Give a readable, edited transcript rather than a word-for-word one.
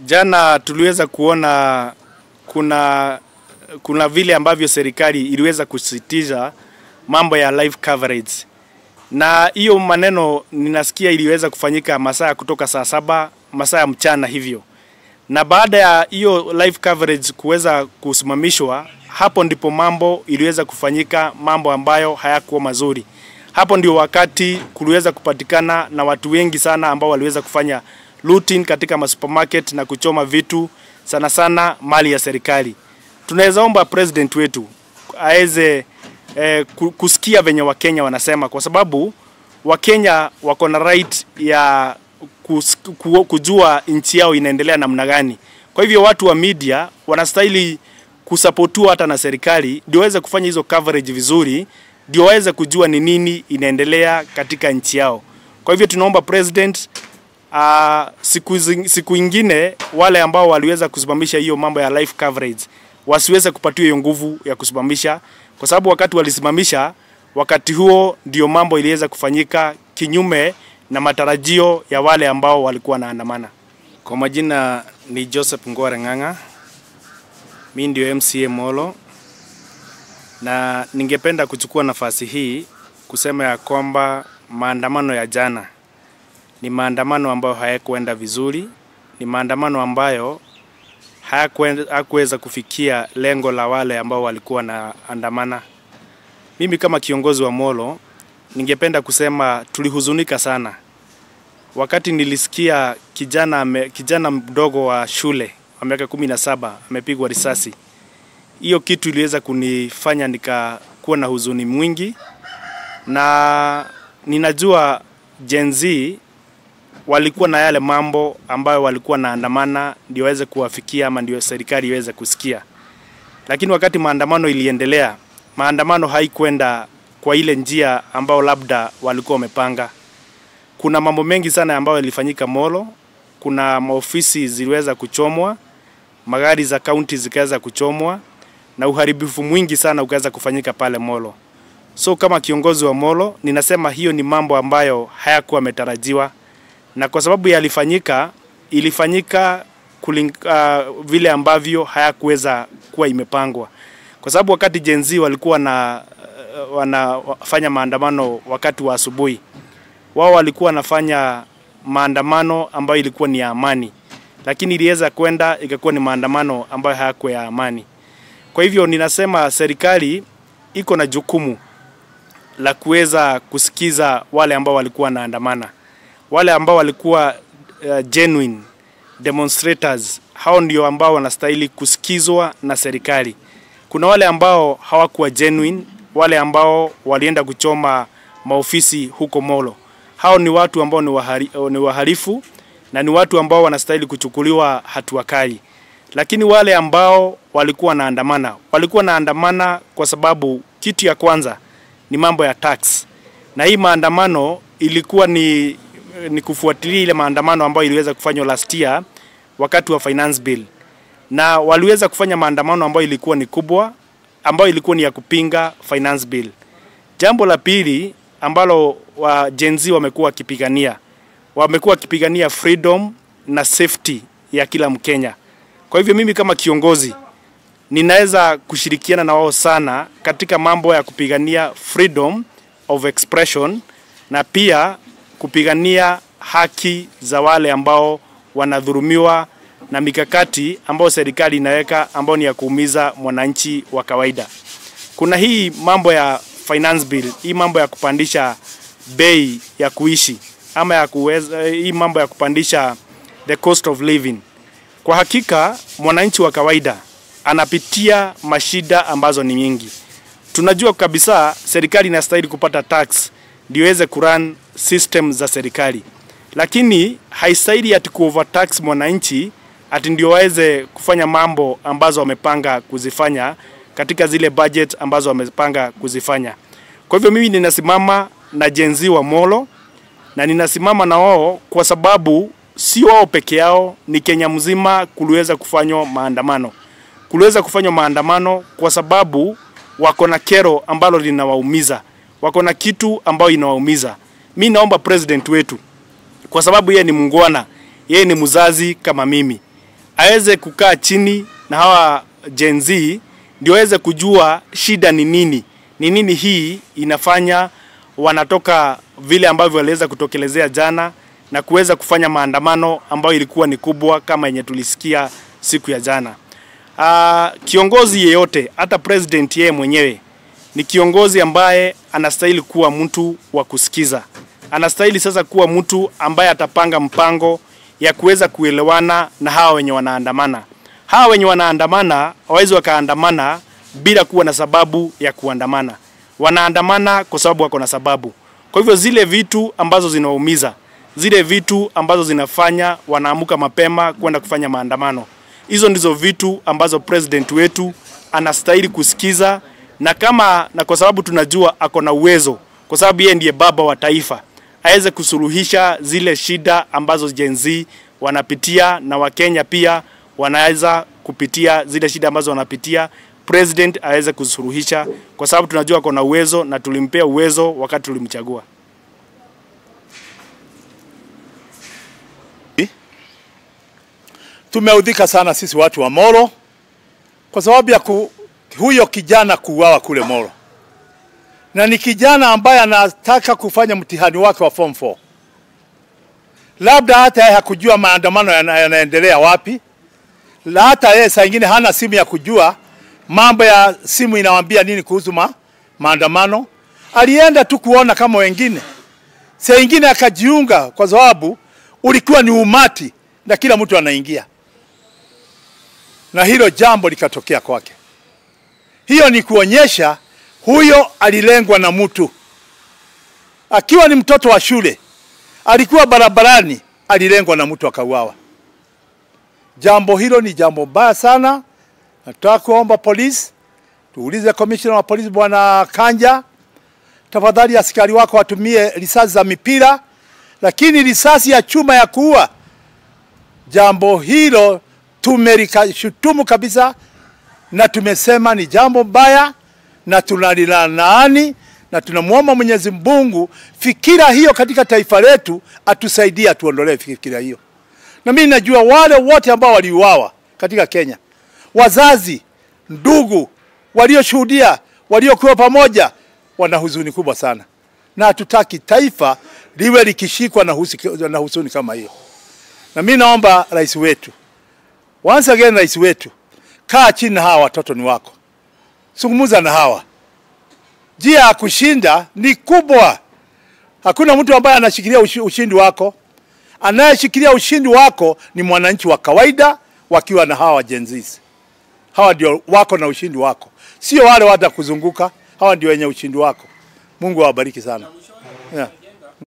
Jana tuliweza kuona kuna vile ambavyo serikali iliweza kusisitiza mambo ya live coverage. Na hiyo maneno ninasikia iliweza kufanyika masaa kutoka saa 7 masaa ya mchana hivyo. Na baada ya hiyo live coverage kuweza kusimamishwa, hapo ndipo mambo iliweza kufanyika, mambo ambayo hayakuwa mazuri. Hapo ndio wakati kuliweza kupatikana na watu wengi sana ambao waliweza kufanya looting katika masupermarket na kuchoma vitu sana sana mali ya serikali. Tunaweza omba president wetu aweze kusikia venye Wakenya wanasema, kwa sababu Wakenya wako na right ya kujua nchi yao inaendelea namna gani. Kwa hivyo watu wa media wanastahili kusapotiwa hata na serikali ndio waweze kufanya hizo coverage vizuri, ndio waweze kujua ni nini inaendelea katika nchi yao. Kwa hivyo tunaomba president siku ingine wale ambao waliweza kusimamisha hiyo mambo ya live coverage wasiweze kupatiwa hiyo nguvu ya kusimamisha, kwa sababu wakati walisimamisha, wakati huo ndio mambo iliweza kufanyika kinyume na matarajio ya wale ambao walikuwa naandamana. Kwa majina ni Joseph Ngware Ng'ang'a. Mimi ndio MCA Molo, na ningependa kuchukua nafasi hii kusema ya kwamba maandamano ya jana ni maandamano ambayo hayakwenda vizuri, ni maandamano ambayo hayakuweza kufikia lengo la wale ambao walikuwa na andamana. Mimi kama kiongozi wa Molo ningependa kusema tulihuzunika sana wakati nilisikia kijana mdogo wa shule wa miaka 17 amepigwa risasi. Hiyo kitu iliweza kunifanya nikakuwa na huzuni mwingi, na ninajua Gen Z walikuwa na yale mambo ambayo walikuwa na andamana ndio waweze kuwafikia ama ndio serikali iweze kusikia. Lakini wakati maandamano iliendelea, maandamano haikwenda kwa ile njia ambao labda walikuwa wamepanga. Kuna mambo mengi sana ambayo yalifanyika Molo. Kuna maofisi ziliweza kuchomwa, magari za county zikaweza kuchomwa, na uharibifu mwingi sana ukaweza kufanyika pale Molo. So kama kiongozi wa Molo ninasema hiyo ni mambo ambayo hayakuwa yametarajiwa, na kwa sababu ilifanyika vile ambavyo hayakuweza kuwa imepangwa. Kwa sababu wakati Gen Z walikuwa wanafanya maandamano wakati wa asubuhi, wao walikuwa wanafanya maandamano ambayo ilikuwa ni ya amani, lakini iliweza kwenda ikakuwa ni maandamano ambayo hayakuwa ya amani. Kwa hivyo ninasema serikali iko na jukumu la kuweza kusikiza wale ambao walikuwa naandamana. Wale ambao walikuwa genuine demonstrators, hao ndio ambao wanastahili kusikizwa na serikali. Kuna wale ambao hawakuwa genuine, wale ambao walienda kuchoma maofisi huko Molo. Hao ni watu ambao ni wahalifu, na ni watu ambao wanastahili kuchukuliwa hatua kali. Lakini wale ambao walikuwa naandamana kwa sababu kitu ya kwanza ni mambo ya tax. Na hii maandamano ilikuwa ni kufuatilia ile maandamano ambayo iliweza kufanywa last year wakati wa finance bill. Na waliweza kufanya maandamano ambayo ilikuwa ni kubwa, ambayo ilikuwa ni ya kupinga finance bill. Jambo la pili ambalo wa Gen Z wamekuwa wakipigania freedom na safety ya kila Mkenya. Kwa hivyo mimi kama kiongozi ninaweza kushirikiana na wao sana katika mambo ya kupigania freedom of expression, na pia kupigania haki za wale ambao wanadhulumiwa na mikakati ambao serikali inaweka ambao ni ya kuumiza mwananchi wa kawaida. Kuna hii mambo ya finance bill, hii mambo ya kupandisha bei ya kuishi, ama hii mambo ya kupandisha the cost of living. Kwa hakika mwananchi wa kawaida anapitia mashida ambazo ni nyingi. Tunajua kabisa serikali inastahili kupata tax ndio iweze kurun system za serikali, lakini haistahili ati kuovertax mwananchi ati ndio waweze kufanya mambo ambazo wamepanga kuzifanya katika zile budget ambazo wamepanga kuzifanya. Kwa hivyo mimi ninasimama na Gen Z wa Molo, na ninasimama na wao kwa sababu si wao peke yao, ni Kenya mzima kuliweza kufanywa maandamano. Kuliweza kufanywa maandamano kwa sababu wako na kero ambalo linawaumiza, wako na kitu ambao inawaumiza. Mimi naomba president wetu, kwa sababu yeye ni mungwana, yeye ni mzazi kama mimi, aweze kukaa chini na hawa Gen Z ndio aweze kujua shida ni nini. Ni nini hii inafanya wanatoka vile ambavyo waliweza kutokelezea jana na kuweza kufanya maandamano ambayo ilikuwa ni kubwa kama yenye tulisikia siku ya jana. Kiongozi yeyote, hata president yeye mwenyewe, ni kiongozi ambaye anastahili kuwa mtu wa kusikiza. Anastahili sasa kuwa mtu ambaye atapanga mpango ya kuweza kuelewana na hawa wenye wanaandamana. Hawa wenye wanaandamana hawawezi wakaandamana bila kuwa na sababu ya kuandamana. Wanaandamana kwa sababu wako na sababu. Kwa hivyo zile vitu ambazo zinaumiza, zile vitu ambazo zinafanya wanaamuka mapema kwenda kufanya maandamano, hizo ndizo vitu ambazo president wetu anastahili kusikiza, na kwa sababu tunajua ako na uwezo, kwa sababu yeye ndiye baba wa taifa, aweze kusuluhisha zile shida ambazo Gen Z wanapitia na Wakenya pia wanaweza kupitia zile shida ambazo wanapitia. President aweze kusuluhisha kwa sababu tunajua ako na uwezo na tulimpea uwezo wakati tulimchagua. Tumeudhika sana sisi watu wa Molo kwa sababu ya huyo kijana kuuawa kule Molo. Na ni kijana ambaye anataka kufanya mtihani wake wa form 4. Labda hata yeye hakujua maandamano yanaendelea wapi. Hata yeye saa nyingine hana simu ya kujua mambo ya simu inawaambia nini kuhusu maandamano. Alienda tu kuona kama wengine. Saa nyingine akajiunga kwa sababu ulikuwa ni umati na kila mtu anaingia. Na hilo jambo likatokea kwake. Hiyo ni kuonyesha huyo alilengwa na mtu. Akiwa ni mtoto wa shule, alikuwa barabarani, alilengwa na mtu akauawa. Jambo hilo ni jambo baya sana. Nataka kuomba polisi, tuulize commissioner wa polisi Bwana Kanja, tafadhali askari wako watumie risasi za mipira, lakini risasi ya chuma ya kuua. Jambo hilo tumelikashutumu kabisa na tumesema ni jambo baya na tunalilaani na tunamuomba Mwenyezi Mungu fikira hiyo katika taifa letu atusaidie tuondolee fikira hiyo. Na mimi najua wale wote ambao waliuawa katika Kenya, wazazi, ndugu, walioshuhudia, waliokuwa pamoja, wana huzuni kubwa sana. Na hatutaki taifa liwe likishikwa na huzuni kama hiyo. Na mimi naomba rais wetu, once again rais wetu, kaa chini na hawa watoto ni wako. Zungumza na hawa. Njia ya kushinda ni kubwa. Hakuna mtu ambaye anashikilia ushindi wako. Anayeshikilia ushindi wako ni mwananchi wa kawaida wakiwa na hawa Gen Z. Hawa ndio wako na ushindi wako. Sio wale wada kuzunguka, hawa ndio wenye ushindi wako. Mungu awabariki sana. Yeah.